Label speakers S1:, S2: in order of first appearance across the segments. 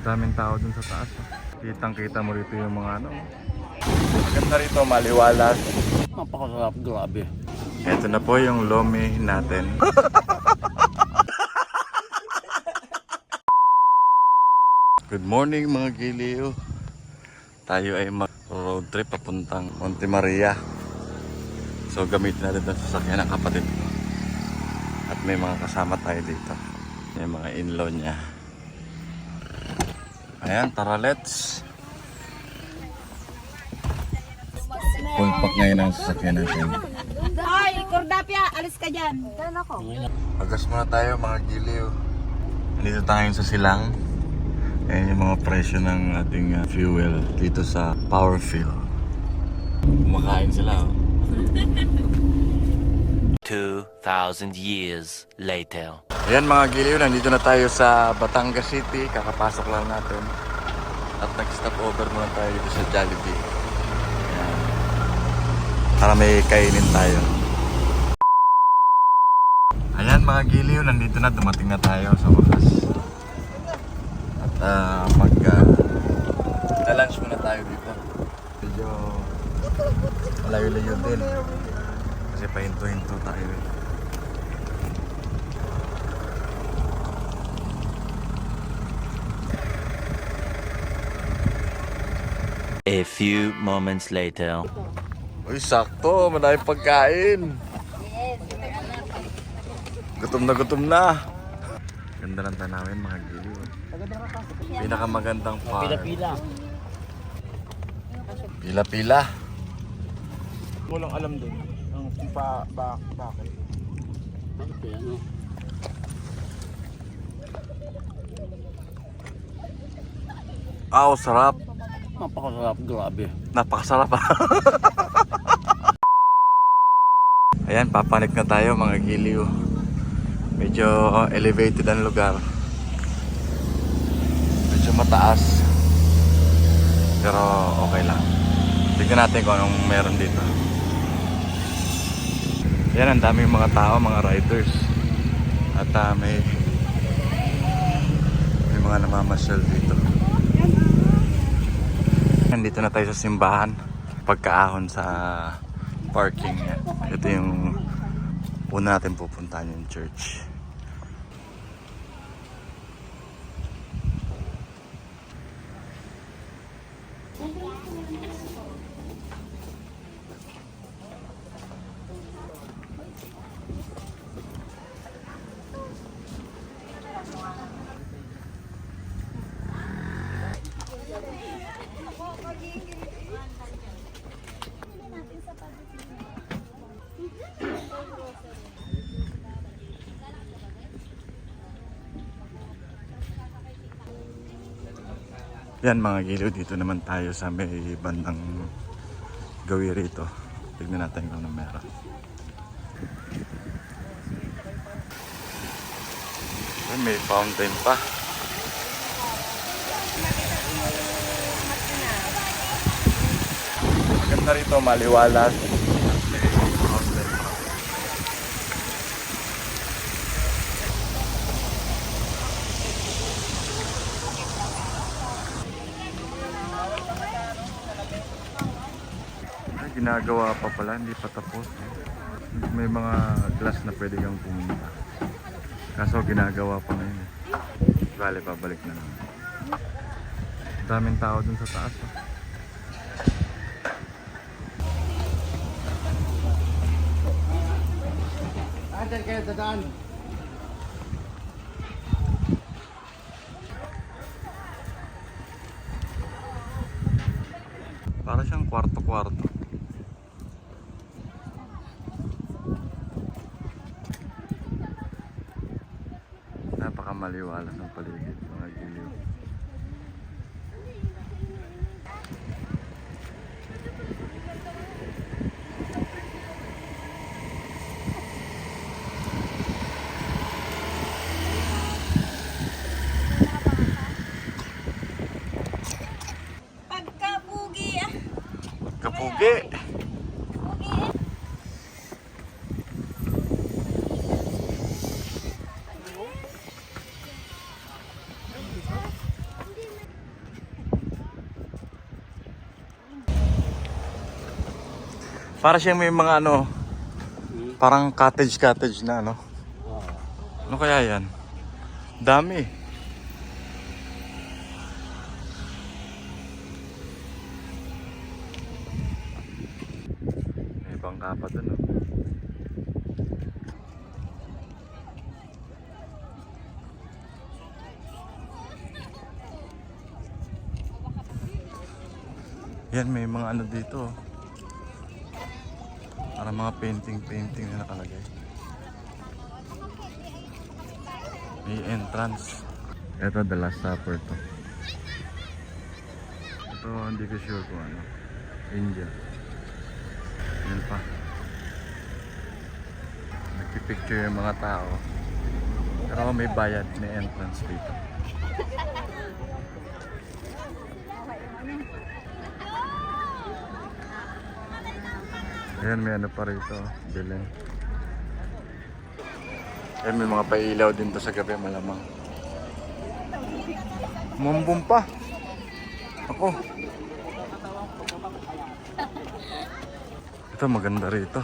S1: Daming tao dun sa taas. Kitang kita mo rito yung mga ano. Maganda rito, maliwalas.
S2: Napakasarap, grabe.
S1: Ito na po yung lomi natin. Good morning mga giliw. Tayo ay mag-road trip papuntang Monte Maria. So gamitin natin ang sasakyan ng kapatid ko. At may mga kasama tayo dito. May mga in-law niya. Ayan, tara let's. Full pack ngayon ang sasakyan natin.
S3: Ay, Cordapia, alis ka dyan. Kailan ako?
S1: Pagas muna tayo mga giliw. Nandito tayo sa silang. Ayan yung mga presyo ng ating fuel dito sa Powerfill. Kumakain sila.
S4: 2,000 years later.
S1: Ayan mga giliw, nandito na tayo sa Batangas City. Kakapasok lang natin. At nag-stop over muna tayo dito sa Jollibee. Ayan. Para may kainin tayo. Ayan mga giliw, nandito na, dumating na tayo sa wakas. At mag-lunch muna tayo dito. Medyo malayo-layo din. Kasi pahinto-hinto tayo eh.
S4: A few moments later.
S1: Uy, sakto, madaming pagkain. Gutom na. Ganda ng tanawin mga giliw. Pinakamagandang park.
S2: Pila-pila.
S1: Pila-pila.
S5: Walang alam din ang bakit.
S2: Bakit ano?
S1: Sarap.
S2: Napakasarap, grabe.
S1: Napakasarap. Ayan, papanik na tayo mga giliw. Medyo elevated ang lugar. Medyo mataas. Pero okay lang. Tignan natin kung anong meron dito. Ayan, ang daming mga tao, mga riders. At may mga namamasyal dito. Nandito na tayo sa simbahan. Pagkaahon sa parking. Ito yung una natin pupuntahan, yung church. Yan mga giliw, dito naman tayo sa may bandang gawi rito. Tignan natin kung ano meron. Ay, may fountain pa. Maganda rito, maliwalas. May fountain pa. Ginagawa pa pala, hindi pa tapos. May mga glass na pwede kang pumunta. Kaso ginagawa pa ngayon. Bale, pabalik na lang. Daming tao dun sa taas.
S5: Andiyan kayo dadaan.
S1: Para siyang kwarto-kwarto. Napakamaliwalas ang paligid mga giliw.
S3: Pagkapugi ah.
S1: Kapugi!
S3: Pugi eh.
S1: Para siyang may mga ano, parang cottage na ano.
S2: Oo.
S1: Ano kaya yan? Dami. May bangka pa dun. Oh. Yan, may mga ano dito. Oh. Para mga painting na nakalagay. May entrance. Ito, The Last Supper to. Ito, hindi ko sure kung ano. India. Yan pa. Nagpipicture yung mga tao. Pero may bayad, may entrance dito. Ayan, may ano pa rito. Bilhin. Ayan, may mga pailaw din to sa gabi, malamang. Mumbong pa. Ako. Ito, maganda rito.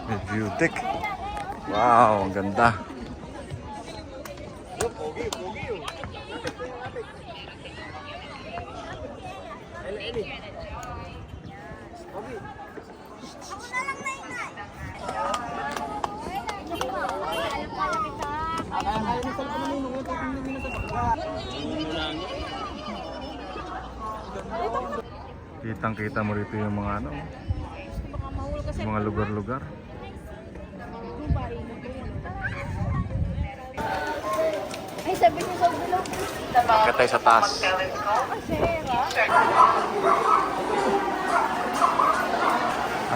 S1: May view deck. Wow, ang ganda. Kitang-kita mo rito yung mga ano, yung mga lugar-lugar.
S3: Ay, sabi niyo sa ulo.
S1: Akit tayo sa taas.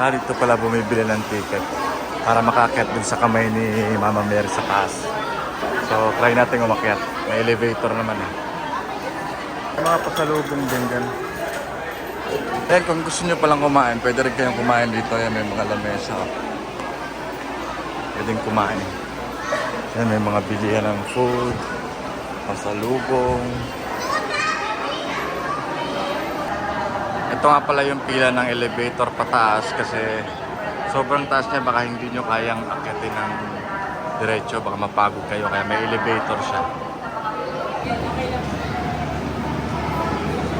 S1: Dito pala bumibili ng ticket para makaakyat din sa kamay ni Mama Mary sa taas. So, try natin umakyat. May elevator naman eh. Mga pasalubong din dyan. Eh, kung gusto nyo palang kumain, pwede rin kayong kumain dito. Yan, may mga lamesa. Pwedeng kumain. Yan, may mga bilihan ng food, pasalubong. Ito nga pala yung pila ng elevator pataas kasi sobrang taas niya, baka hindi nyo kayang akyatin ng diretso, baka mapagod kayo, kaya may elevator siya.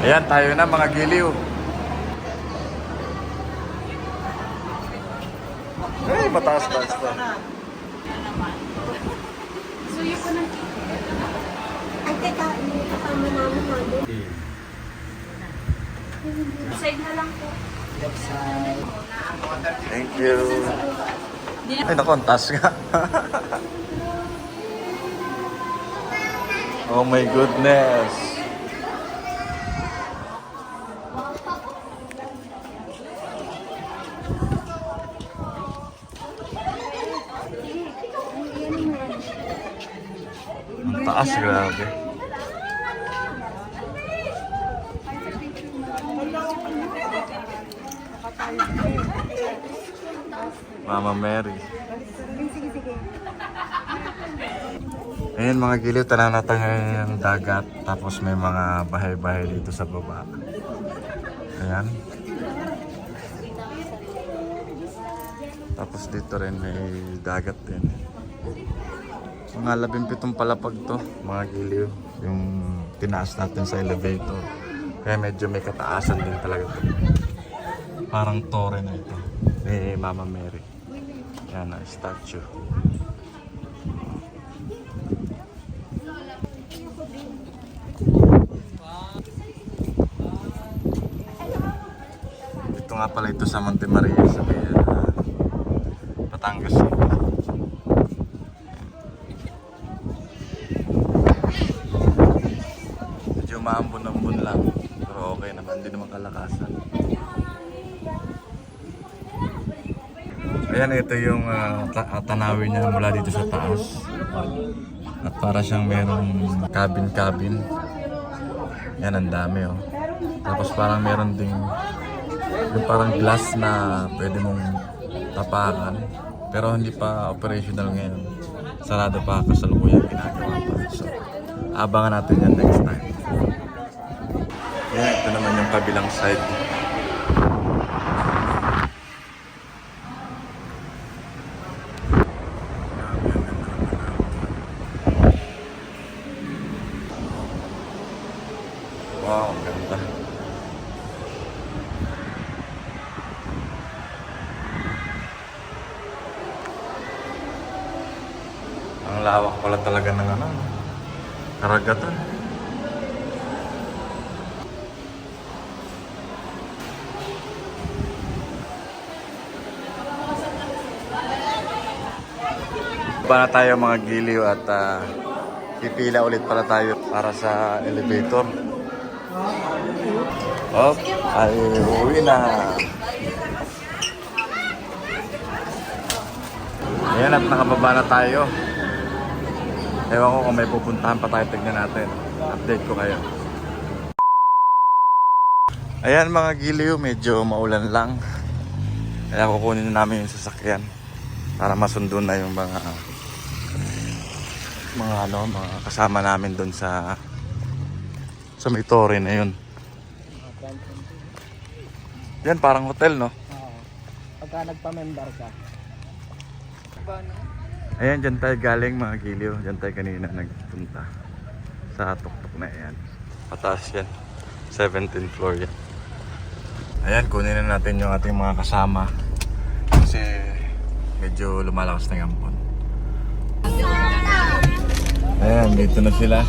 S1: Ayan, tayo na mga giliw. Ay, mataas-taas to.
S3: Suyo ko ng ay, teka, kasama namin namin. Side na lang po.
S1: Thank you. Ay, naku, ang taas nga. Oh my goodness. Ang taas, grabe. Mama Mary. Ayan mga giliw, tanaw natin ngayon yung dagat. Tapos may mga bahay-bahay dito sa baba. Ayan. Tapos dito rin may dagat din. Mga 17 palapag to, mga giliw. Yung tinaas natin sa elevator. Kaya medyo may kataasan din talaga to. Parang tore na ito. Ni Mama Mary. Yan ang statue. Ito nga pala ito sa Monte Maria sa Batangas. Medyo maambon-ambon lang. Pero okay naman, hindi naman kalakasan. Ayan, ito yung tanawin niya mula dito sa taas. At para siyang merong cabin-cabin. Yan, ang dami oh. Tapos parang meron ding yung parang glass na pwede mong tapakan. Pero hindi pa operational ngayon. Sarado pa, kasalukuyan ginagawa pa. So, abangan natin yan next time. Yan, ito naman yung kabilang side. Wow, ang ganda. Ang lawak pala talaga ng ano, karagatan. Pa na tayo mga giliw at pipila ulit pala tayo para sa elevator. Oh, ay uwi na. Ayan at nakababa na tayo. Ewan ko kung may pupuntahan pa tayo, tignan natin. Update ko kayo. Ayan mga giliw, medyo maulan lang. Kaya kukunin namin yung sasakyan para masundo na yung mga kasama namin doon sa may tore na yun. Yan parang hotel, no?
S2: Pagka nagpa-member ka.
S1: Ayan, dyan tayo galing mga giliw. Dyan tayo kanina nagpunta sa tuktok na yan. Pataas yan. 17th floor yan. Ayan, kunin na natin yung ating mga kasama. Kasi medyo lumalakas na yung ampon. Ayan, dito na sila.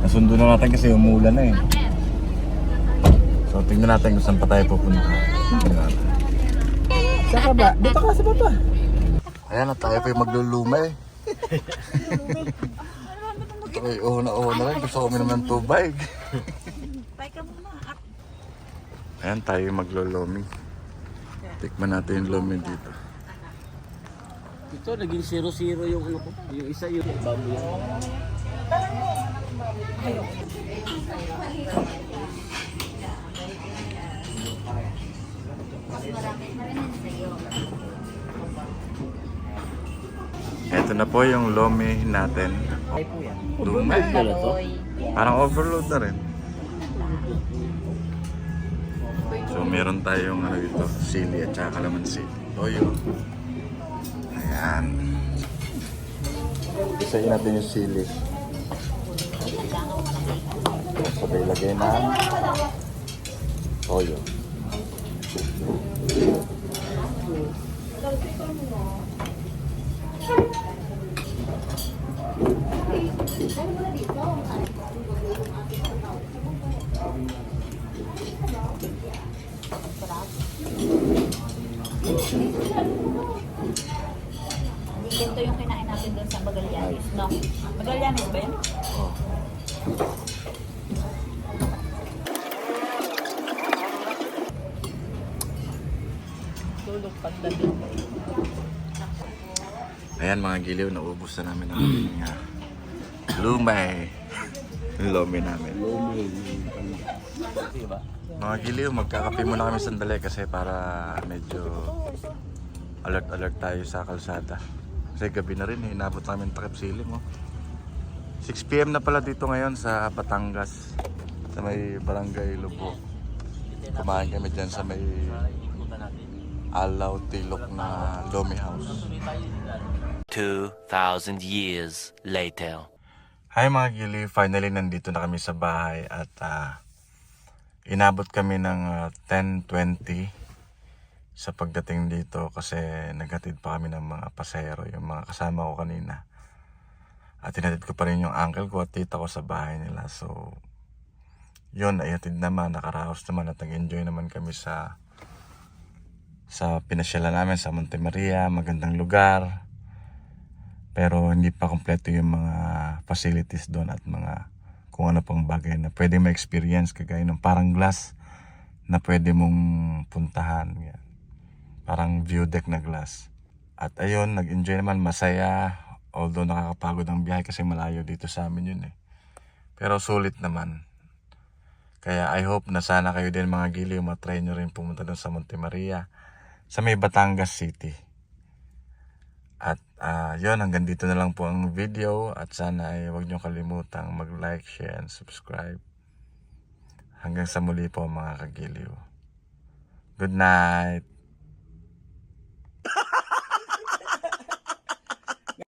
S1: Nasundo na natin kasi umulan na eh. So tingnan natin kung saan pa tayo pupunta.
S2: Saka ba? Dito ka sa baba.
S1: Ayan na tayo pa yung magluluma eh. Ay, na rin. Gusto ko uminom ng tubig. Ayan tayo yung maglulumi. Tikman natin yung lumi dito.
S2: Ito, naging 0-0 yung ano ko. Yung isa yung bago yan.
S1: Ito na po yung lomi natin.
S2: Ay po yan.
S1: Lumay.
S2: Ano to?
S1: Parang overload na rin. So meron tayong ano dito, sili at saka kalamansi. Toyo. Ayan. Isayin natin yung sili. Sabay lagay na toyo.
S3: Ganito yung kinain natin doon sa Magallanes, no? Magallanes ba yan?
S1: Oh.
S2: Tulog pagdating.
S1: Ayan mga giliw, naubos na namin ang ating lumay. Lomi namin.
S2: Diba?
S1: Mga giliw, magkakape muna kami sandali kasi para medyo alert tayo sa kalsada. Kasi gabi na rin, inabot namin takip silim. 6 PM na pala dito ngayon sa Batangas, sa may Barangay Lubo. Kumain kami dyan sa may Alaw Tilok na Lomi House.
S4: 2,000 years later.
S1: Hi mga gili, finally nandito na kami sa bahay at inabot kami ng 10:20 sa pagdating dito kasi naghatid pa kami ng mga pasahero, yung mga kasama ko kanina. At hinatid ko pa rin yung uncle ko at tita ko sa bahay nila. So yun, ayatid naman, nakaraos naman at nag-enjoy naman kami sa pinasyalan namin sa Monte Maria, magandang lugar. Pero hindi pa kompleto yung mga facilities doon at mga kung ano pang bagay na pwede ma-experience, kagaya ng parang glass na pwede mong puntahan. Yan. Parang view deck na glass. At ayun, nag-enjoy naman, masaya. Although nakakapagod ang biyahe kasi malayo dito sa amin yun eh. Pero sulit naman. Kaya I hope na sana kayo din mga giliw, matry nyo rin pumunta doon sa Monte Maria, sa may Batangas City. At yun, hanggang dito na lang po ang video at sana ay huwag nyo kalimutang mag-like, share, and subscribe. Hanggang sa muli po mga kagiliw. Good night!